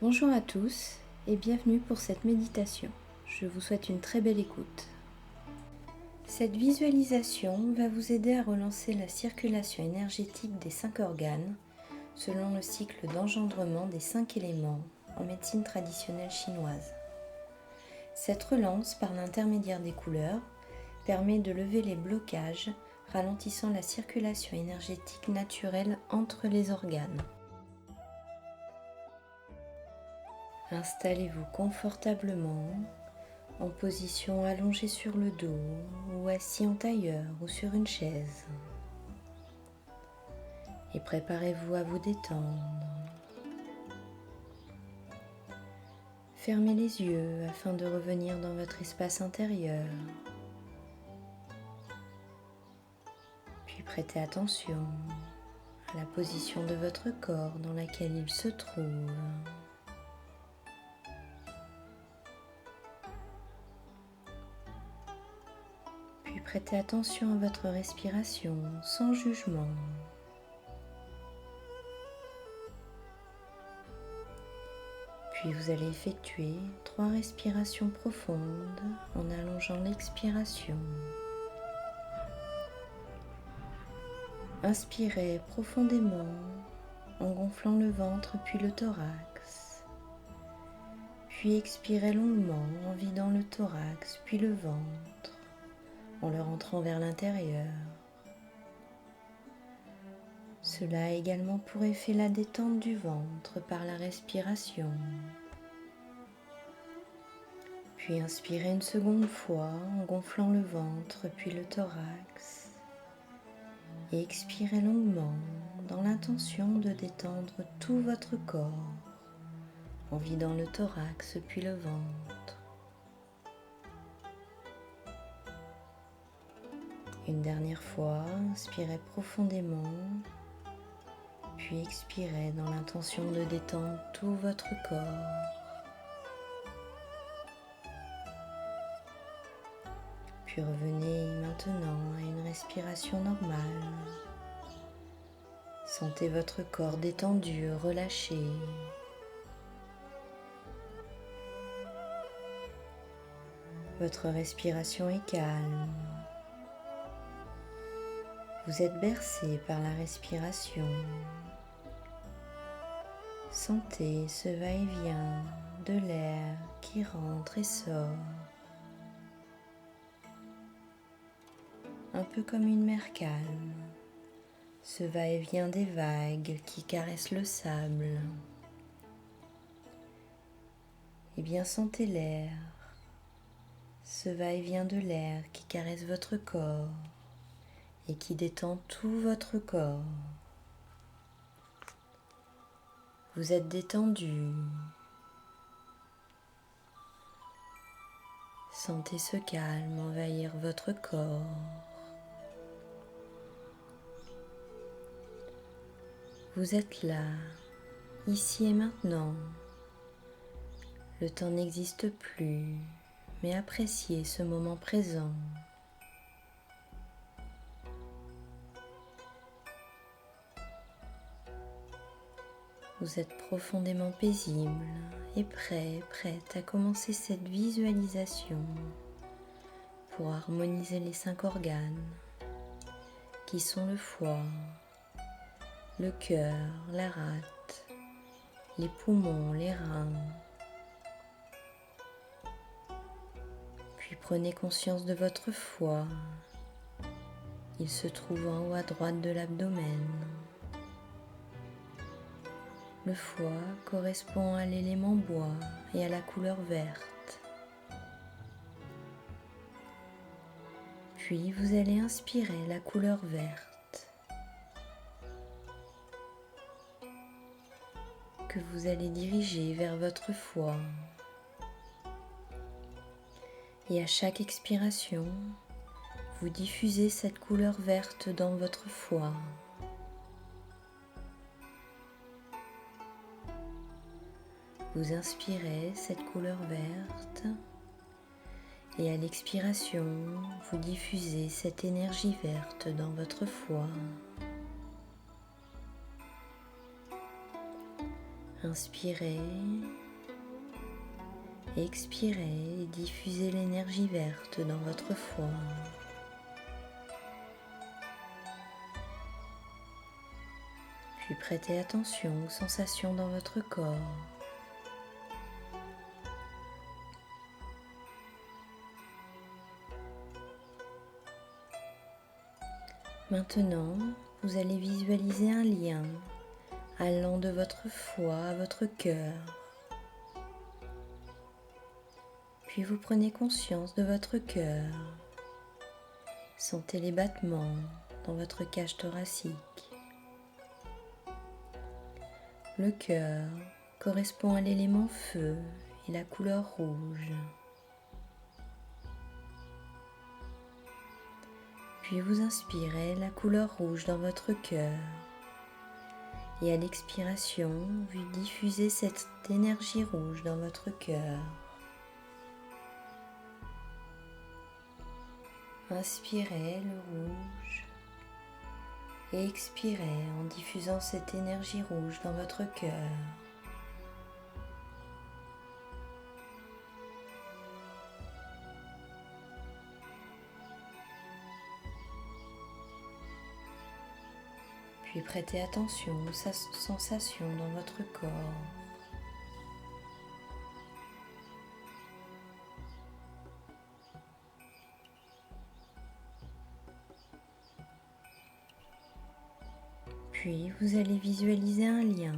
Bonjour à tous et bienvenue pour cette méditation. Je vous souhaite une très belle écoute. Cette visualisation va vous aider à relancer la circulation énergétique des 5 organes selon le cycle d'engendrement des 5 éléments en médecine traditionnelle chinoise. Cette relance par l'intermédiaire des couleurs permet de lever les blocages, ralentissant la circulation énergétique naturelle entre les organes. Installez-vous confortablement en position allongée sur le dos ou assis en tailleur ou sur une chaise. Et préparez-vous à vous détendre. Fermez les yeux afin de revenir dans votre espace intérieur. Puis prêtez attention à la position de votre corps dans laquelle il se trouve. Puis prêtez attention à votre respiration sans jugement. Puis vous allez effectuer 3 respirations profondes en allongeant l'expiration. Inspirez profondément en gonflant le ventre puis le thorax. Puis expirez longuement en vidant le thorax puis le ventre en le rentrant vers l'intérieur. Cela a également pour effet la détente du ventre par la respiration. Puis inspirez une seconde fois en gonflant le ventre puis le thorax. Et expirez longuement dans l'intention de détendre tout votre corps en vidant le thorax puis le ventre. Une dernière fois, inspirez profondément, puis expirez dans l'intention de détendre tout votre corps. Puis revenez maintenant à une respiration normale. Sentez votre corps détendu, relâché. Votre respiration est calme. Vous êtes bercé par la respiration. Sentez ce va-et-vient de l'air qui rentre et sort. Un peu comme une mer calme, ce va-et-vient des vagues qui caressent le sable. Et bien sentez l'air, ce va-et-vient de l'air qui caresse votre corps et qui détend tout votre corps. Vous êtes détendu. Sentez ce calme envahir votre corps. Vous êtes là, ici et maintenant. Le temps n'existe plus, mais appréciez ce moment présent. Vous êtes profondément paisible et prête à commencer cette visualisation pour harmoniser les 5 organes qui sont le foie, le cœur, la rate, les poumons, les reins. Puis prenez conscience de votre foie. Il se trouve en haut à droite de l'abdomen. Le foie correspond à l'élément bois et à la couleur verte. Puis vous allez inspirer la couleur verte que vous allez diriger vers votre foie. Et à chaque expiration, vous diffusez cette couleur verte dans votre foie. Vous inspirez cette couleur verte et à l'expiration, vous diffusez cette énergie verte dans votre foie. Inspirez, expirez et diffusez l'énergie verte dans votre foie. Puis prêtez attention aux sensations dans votre corps. Maintenant, vous allez visualiser un lien allant de votre foie à votre cœur. Puis vous prenez conscience de votre cœur. Sentez les battements dans votre cage thoracique. Le cœur correspond à l'élément feu et la couleur rouge. Puis vous inspirez la couleur rouge dans votre cœur. Et à l'expiration, vous diffusez cette énergie rouge dans votre cœur. Inspirez le rouge et expirez en diffusant cette énergie rouge dans votre cœur. Puis prêtez attention aux sensations dans votre corps. Puis vous allez visualiser un lien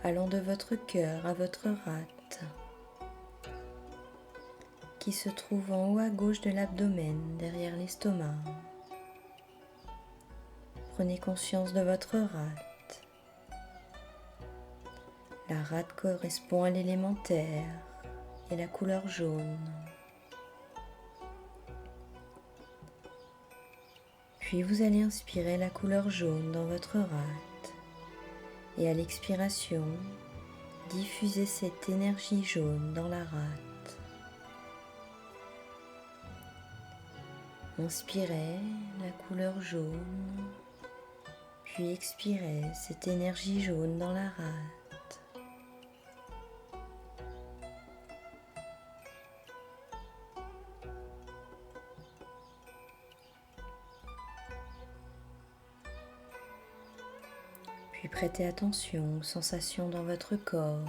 allant de votre cœur à votre rate qui se trouve en haut à gauche de l'abdomen, derrière l'estomac. Prenez conscience de votre rate. La rate correspond à l'élément terre et la couleur jaune. Puis vous allez inspirer la couleur jaune dans votre rate et à l'expiration, diffusez cette énergie jaune dans la rate. Inspirez la couleur jaune, puis expirez cette énergie jaune dans la rate. Puis prêtez attention aux sensations dans votre corps.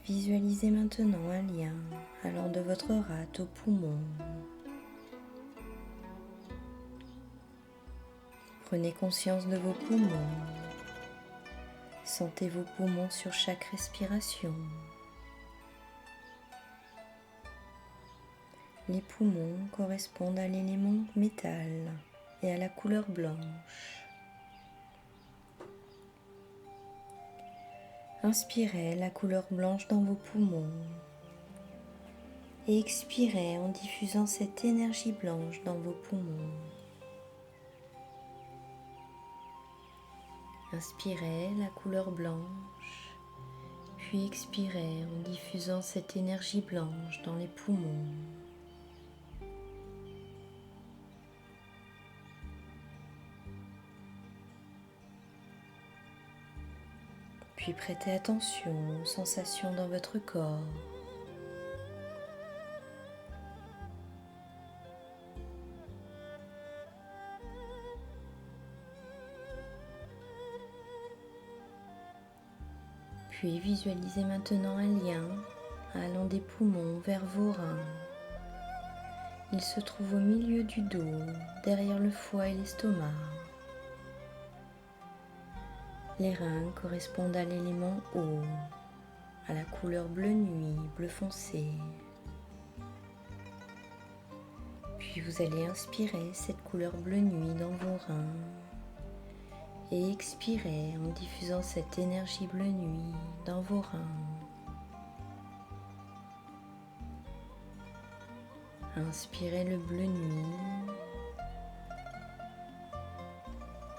Visualisez maintenant un lien allant de votre rate au poumon. Prenez conscience de vos poumons. Sentez vos poumons sur chaque respiration. Les poumons correspondent à l'élément métal et à la couleur blanche. Inspirez la couleur blanche dans vos poumons et expirez en diffusant cette énergie blanche dans vos poumons. Inspirez la couleur blanche, puis expirez en diffusant cette énergie blanche dans les poumons. Puis prêtez attention aux sensations dans votre corps. Puis visualisez maintenant un lien allant des poumons vers vos reins. Il se trouve au milieu du dos, derrière le foie et l'estomac. Les reins correspondent à l'élément eau, à la couleur bleu nuit, bleu foncé. Puis vous allez inspirer cette couleur bleu nuit dans vos reins et expirer en diffusant cette énergie bleu nuit dans vos reins. Inspirez le bleu nuit,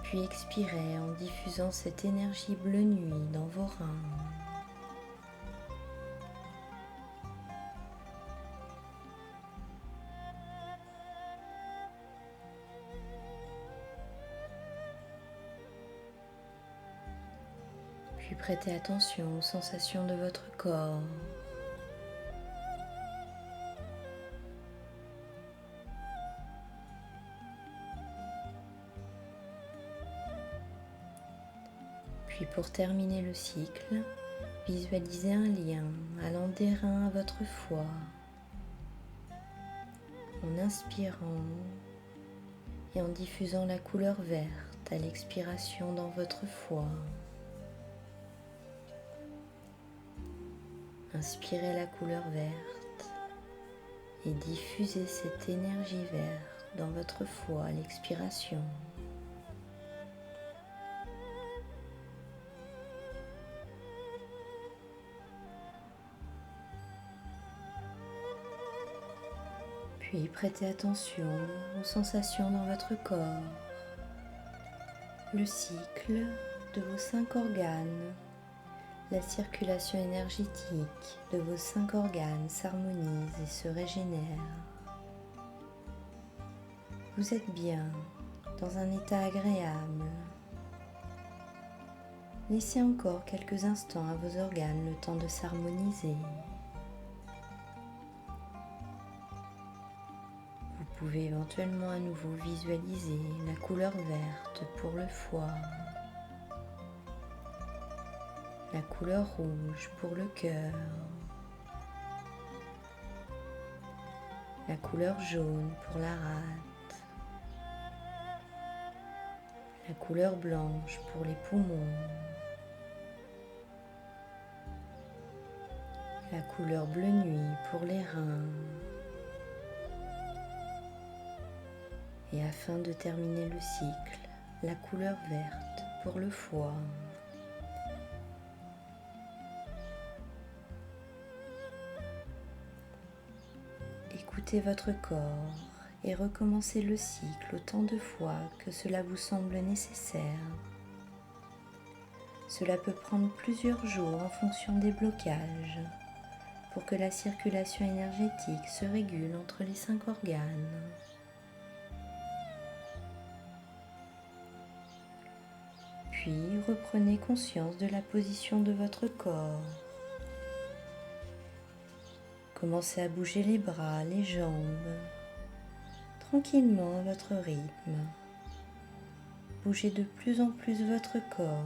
puis expirez en diffusant cette énergie bleu nuit dans vos reins. Puis prêtez attention aux sensations de votre corps. Puis pour terminer le cycle, visualisez un lien allant des reins à votre foie en inspirant et en diffusant la couleur verte à l'expiration dans votre foie. Inspirez la couleur verte et diffusez cette énergie verte dans votre foie à l'expiration. Puis prêtez attention aux sensations dans votre corps. Le cycle de vos 5 organes, la circulation énergétique de vos 5 organes s'harmonise et se régénère. Vous êtes bien dans un état agréable. Laissez encore quelques instants à vos organes le temps de s'harmoniser. Vous pouvez éventuellement à nouveau visualiser la couleur verte pour le foie, la couleur rouge pour le cœur, la couleur jaune pour la rate, la couleur blanche pour les poumons, la couleur bleu nuit pour les reins. Et afin de terminer le cycle, la couleur verte pour le foie. Écoutez votre corps et recommencez le cycle autant de fois que cela vous semble nécessaire. Cela peut prendre plusieurs jours en fonction des blocages pour que la circulation énergétique se régule entre les 5 organes. Puis reprenez conscience de la position de votre corps. Commencez à bouger les bras, les jambes, tranquillement à votre rythme. Bougez de plus en plus votre corps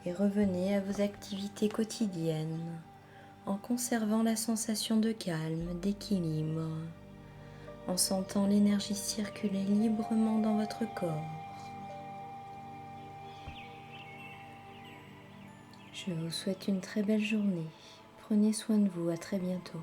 et revenez à vos activités quotidiennes en conservant la sensation de calme, d'équilibre, en sentant l'énergie circuler librement dans votre corps. Je vous souhaite une très belle journée. Prenez soin de vous, à très bientôt.